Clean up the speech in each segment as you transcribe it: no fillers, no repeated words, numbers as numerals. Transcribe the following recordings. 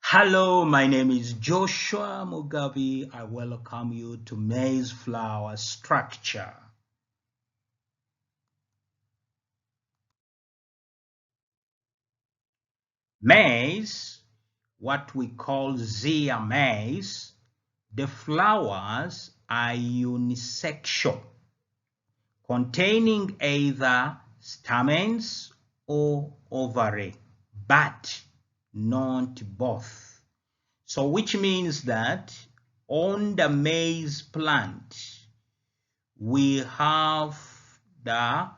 Hello, my name is Joshua Mugabe. I welcome you to maize flower structure. Maize, what we call Zea maize, the flowers are unisexual, containing either stamens or ovary, but not both. So which means that on the maize plant, we have the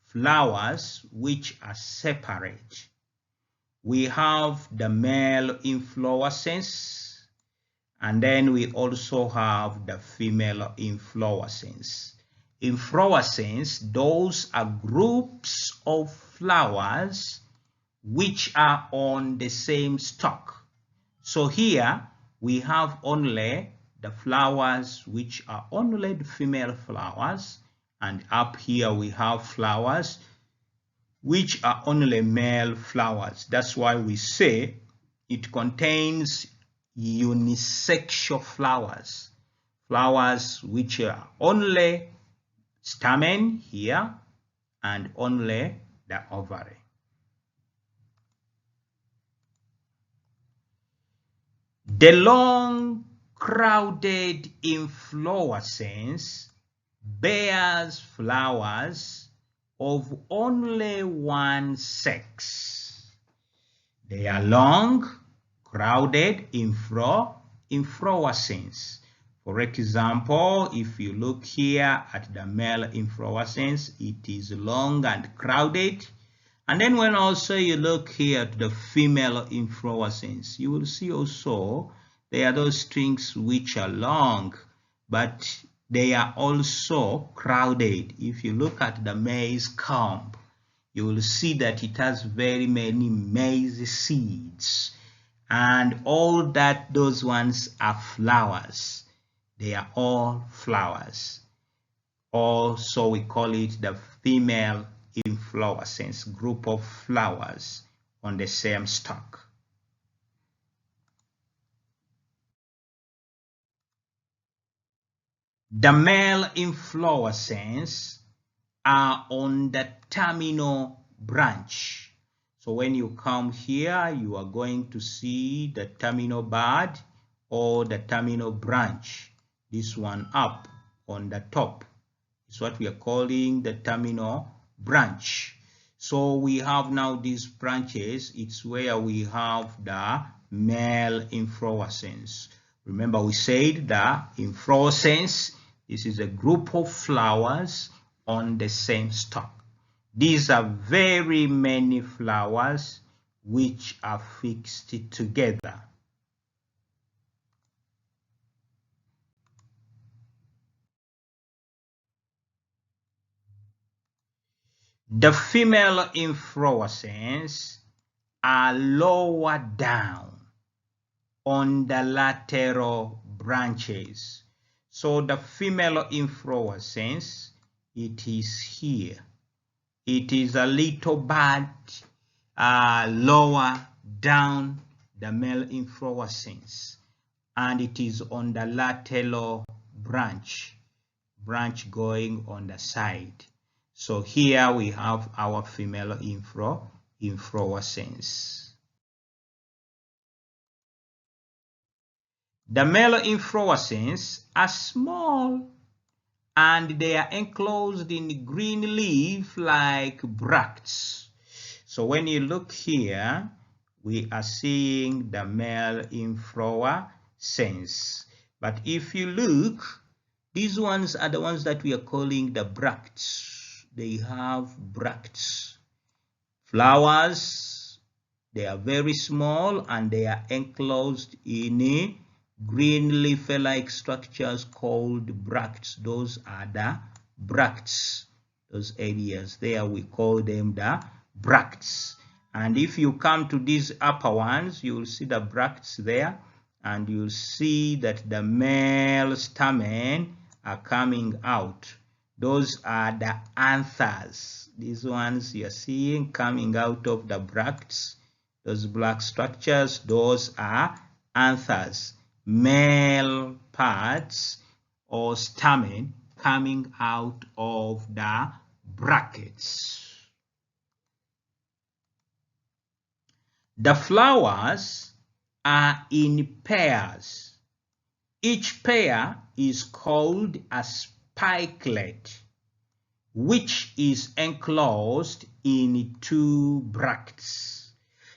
flowers which are separate. We have the male inflorescence, and then we also have the female inflorescence. Inflorescence, those are groups of flowers which are on the same stalk. So here we have only the flowers which are only the female flowers, and up here we have flowers which are only male flowers. That's why we say it contains unisexual flowers, flowers which are only stamen here and only the ovary. The long crowded inflorescence bears flowers of only one sex. They are long, crowded inflorescence. For example, if you look here at the male inflorescence, it is long and crowded. And then when also you look here at the female inflorescence, you will see also there are those strings which are long, but they are also crowded. If you look at the maize comb, you will see that it has very many maize seeds, and all that those ones are flowers. They are all flowers. Also, we call it the female inflorescence, group of flowers on the same stalk. The male inflorescence are on the terminal branch. So when you come here, you are going to see the terminal bud or the terminal branch. This one up on the top is what we are calling the terminal branch. So we have now these branches. It's where we have the male inflorescence. Remember, we said the inflorescence, this is a group of flowers on the same stalk. These are very many flowers which are fixed together. The female inflorescence are lower down on the lateral branches. So the female inflorescence, it is here. It is a little bit lower down the male inflorescence, and it is on the lateral branch going on the side. So here we have our female inflorescence. The male inflorescence are small and they are enclosed in green leaf like bracts. So when you look here, we are seeing the male inflorescence. But if you look, these ones are the ones that we are calling the bracts. They have bracts. Flowers, they are very small and they are enclosed in green leaf-like structures called bracts. Those are the bracts. Those areas there, we call them the bracts. And if you come to these upper ones, you will see the bracts there, and you'll see that the male stamen are coming out. Those are the anthers. These ones you are seeing coming out of the bracts. those black structures, those are anthers, male parts or stamen coming out of the brackets. The flowers are in pairs. Each pair is called a spikelet, which is enclosed in 2 bracts.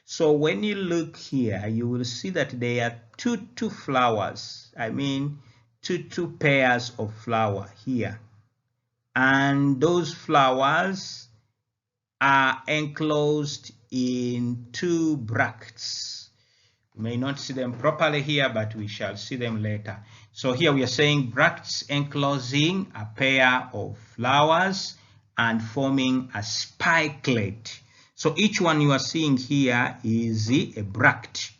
So when you look here, you will see that there are two flowers. I mean, two pairs of flower here. And those flowers are enclosed in 2 bracts. We may not see them properly here, but we shall see them later. So here we are saying bracts enclosing a pair of flowers and forming a spikelet. So each one you are seeing here is a bract,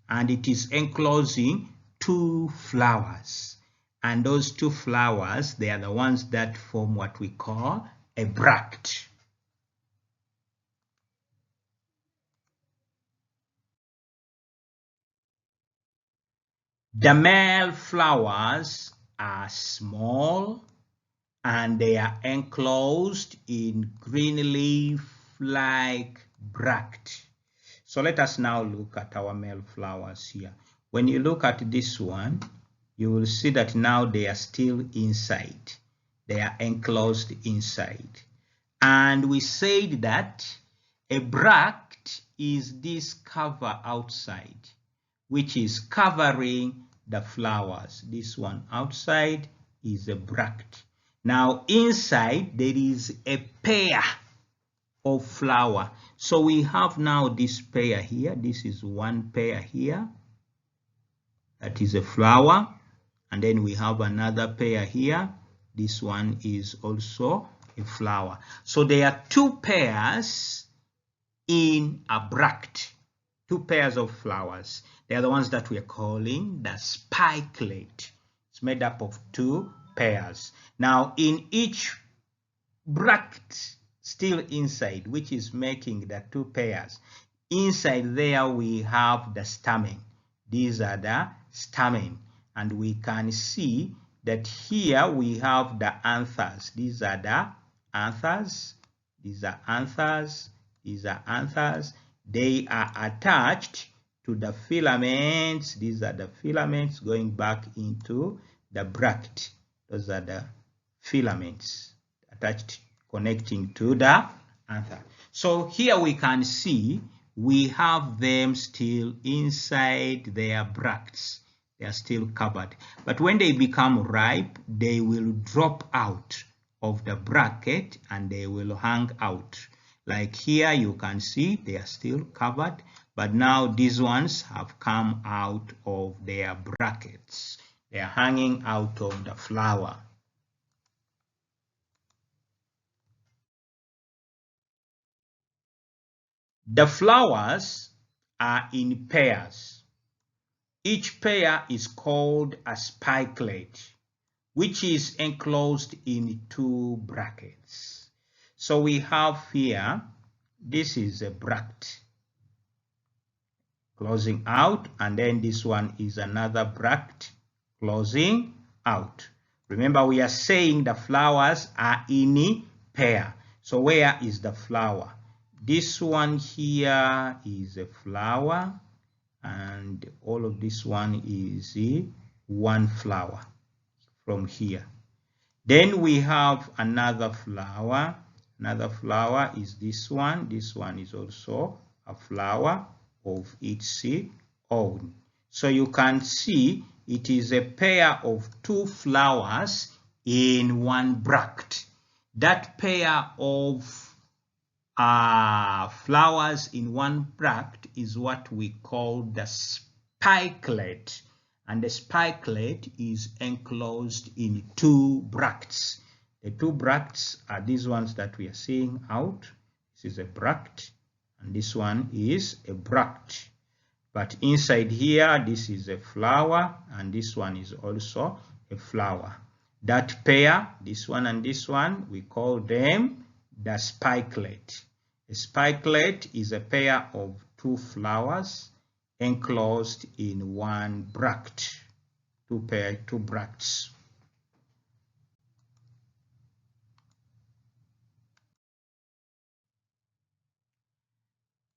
and it is enclosing 2 flowers. And those 2 flowers, they are the ones that form what we call a bract. The male flowers are small and they are enclosed in green leaf-like bract. So let us now look at our male flowers here. When you look at this one, you will see that now they are still inside. They are enclosed inside. And we said that a bract is this cover outside, which is covering the flowers. This one outside is a bract. Now inside there is a pair of flower. So we have now this pair here. This is one pair here. That is a flower. And then we have another pair here. This one is also a flower. So there are 2 pairs in a bract. 2 pairs of flowers. They are the ones that we are calling the spikelet. It's made up of 2 pairs. Now in each bract still inside, which is making the 2 pairs, inside there we have the stamen. These are the stamen, and we can see that here we have the anthers. These are the anthers. These are anthers. These are anthers. They are attached to the filaments. These are the filaments going back into the bract. Those are the filaments attached, connecting to the anther. So here we can see we have them still inside their bracts. They are still covered. But when they become ripe, they will drop out of the bracket and they will hang out. Like here you can see they are still covered, but now these ones have come out of their brackets. They are hanging out of the flower. The flowers are in pairs. Each pair is called a spikelet, which is enclosed in 2 brackets. So we have here, this is a bract closing out, and then this one is another bract closing out. Remember, we are saying the flowers are in a pair. So where is the flower? This one here is a flower, and all of this one is one flower from here. Then we have another flower. Another flower is this one. This one is also a flower of its own. So you can see it is a pair of 2 flowers in one bract. That pair of flowers in one bract is what we call the spikelet. And the spikelet is enclosed in 2 bracts. The 2 bracts are these ones that we are seeing out. This is a bract and this one is a bract. But inside here, this is a flower and this one is also a flower. That pair, this one and this one, we call them the spikelet. A spikelet is a pair of two flowers enclosed in one bract, two bracts.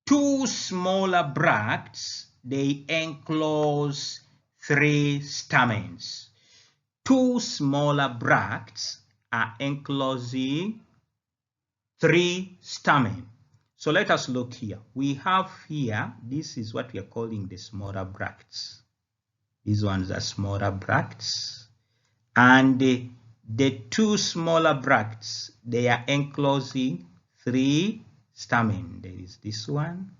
Two smaller bracts, they enclose three stamens. Two smaller bracts are enclosing three stamens. So let us look here. We have here, this is what we are calling the smaller bracts. These ones are smaller bracts. And the two smaller bracts, they are enclosing three stamens. There is this one,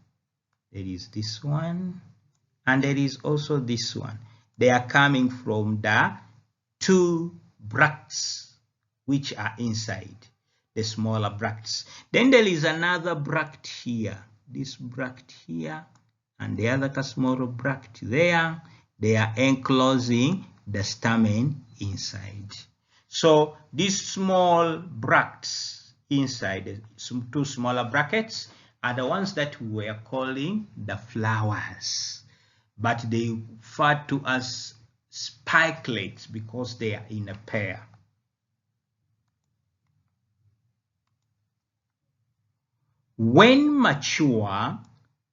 there is this one, and there is also this one. They are coming from the two bracts which are inside the smaller bracts. Then there is another bract here, this bract here, and the other smaller bract there. They are enclosing the stamen inside. So these small bracts inside the two smaller brackets are the ones that we were calling the flowers, but they refer to as spikelets because they are in a pair. When mature,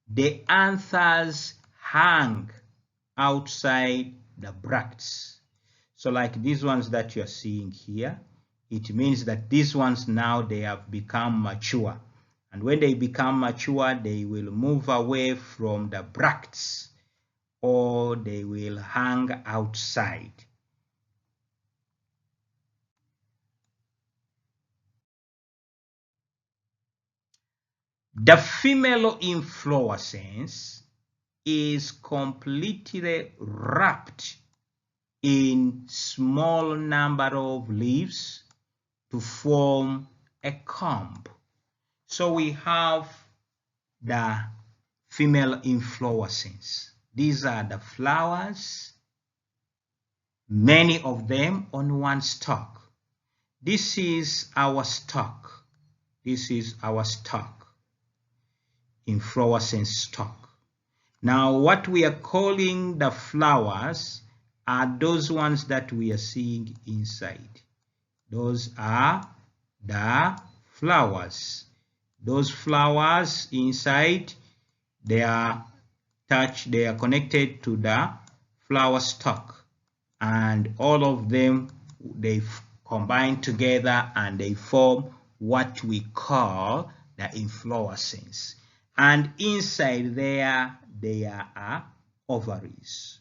the anthers hang outside the bracts. So like these ones that you're seeing here, it means that these ones now they have become mature. And when they become mature, they will move away from the bracts or they will hang outside. The female inflorescence is completely wrapped in small number of leaves to form a comb. So we have the female inflorescence. These are the flowers, many of them on one stalk. This is our stalk. This is our stalk, inflorescence stalk. Now what we are calling the flowers are those ones that we are seeing inside. Those are the flowers. Those flowers inside, they are connected to the flower stalk, and all of them, they combine together and they form what we call the inflorescence. And inside there are ovaries.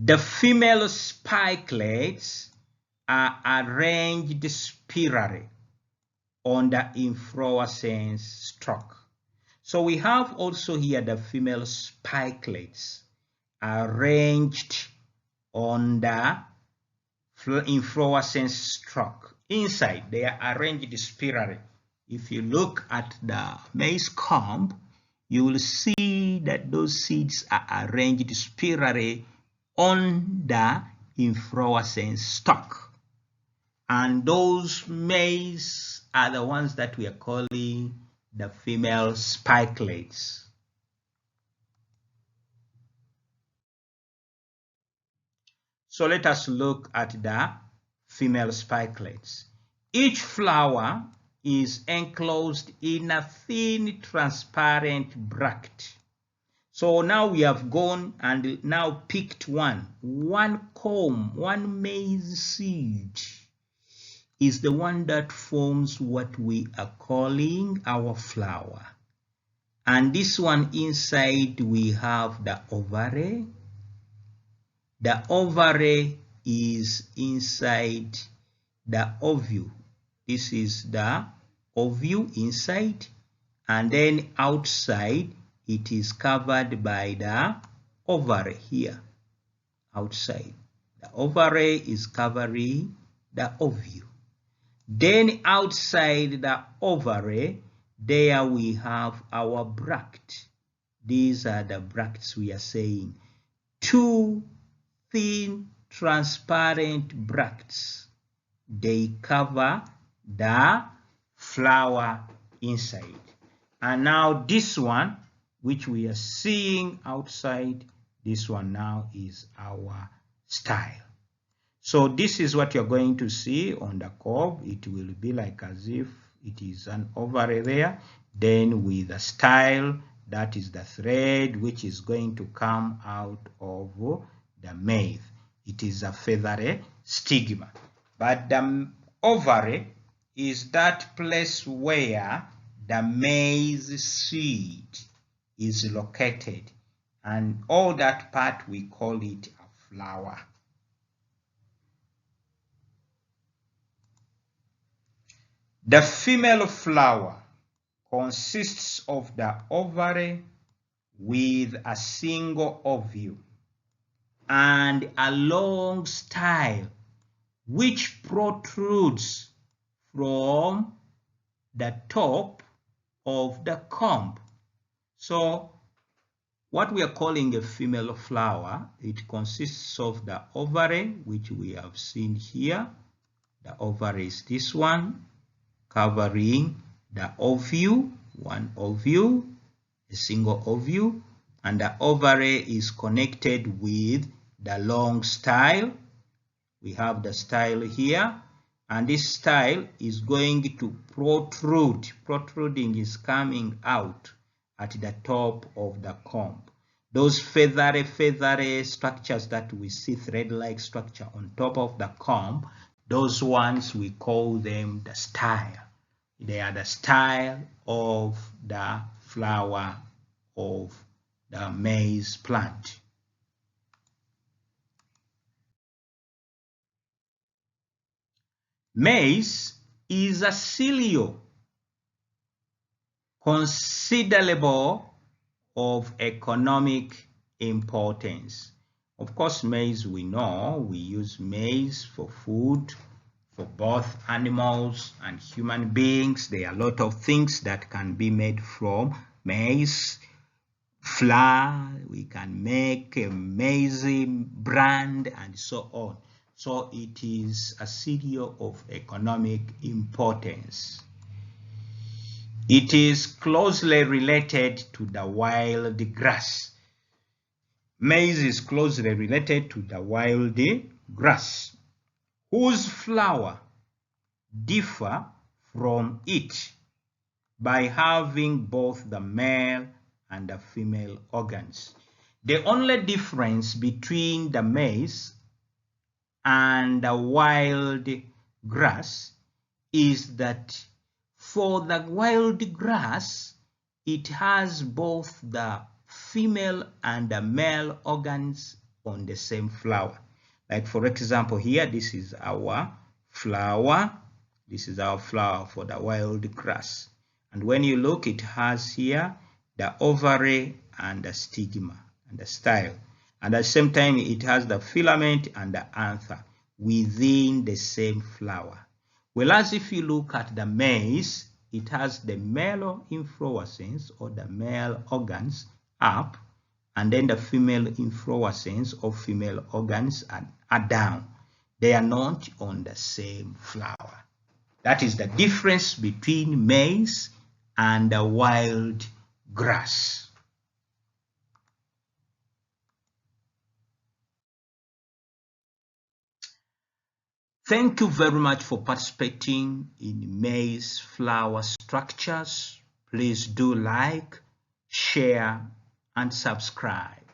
The female spikelets are arranged spirally on the inflorescence stalk. So we have also here the female spikelets arranged on the inflorescence stalk. Inside they are arranged spirally. If you look at the maize comb, you will see that those seeds are arranged spirally on the inflorescence stalk, and those maize are the ones that we are calling the female spikelets. So let us look at the female spikelets. Each flower is enclosed in a thin transparent bract. So now we have gone and now picked one comb, one maize seed is the one that forms what we are calling our flower. And this one inside we have the ovary. The ovary is inside the ovule. This is the ovule inside, and then outside it is covered by the ovary here. Outside, the ovary is covering the ovule. Then outside the ovary, there we have our bract. These are the bracts we are saying. Two thin transparent bracts. they cover the flower inside. And now this one, which we are seeing outside, this one now is our style. So this is what you're going to see on the cob. It will be like as if it is an ovary there. Then with the style, that is the thread which is going to come out of the maize. It is a feathery stigma. But the ovary is that place where the maize seed is located. And all that part, we call it a flower. The female flower consists of the ovary with a single ovule and a long style which protrudes from the top of the comb. So what we are calling a female flower, it consists of the ovary, which we have seen here. The ovary is this one, covering the ovule, one ovule, a single ovule, and the ovary is connected with the long style. We have the style here, and this style is going to protrude. Protruding is coming out at the top of the comb. Those feathery structures that we see, thread-like structure on top of the comb, those ones we call them the style. They are the style of the flower of the maize plant. Maize is a cereal considerable of economic importance. Of course, maize, we know we use maize for food for both animals and human beings. There are a lot of things that can be made from maize. Flour, we can make a maize brand and so on. So it is a cereal of economic importance. It is closely related to the wild grass. Maize is closely related to the wild grass, whose flower differ from it by having both the male and the female organs. The only difference between the maize and the wild grass is that for the wild grass, it has both the female and the male organs on the same flower. Like for example here, this is our flower. This is our flower for the wild grass. And when you look, it has here the ovary and the stigma and the style. And at the same time, it has the filament and the anther within the same flower. Whereas if you look at the maize, it has the male inflorescence or the male organs up, and then the female inflorescence or female organs are down. They are not on the same flower. That is the difference between maize and the wild grass. Thank you very much for participating in maize flower structures. Please do like, share, and subscribe.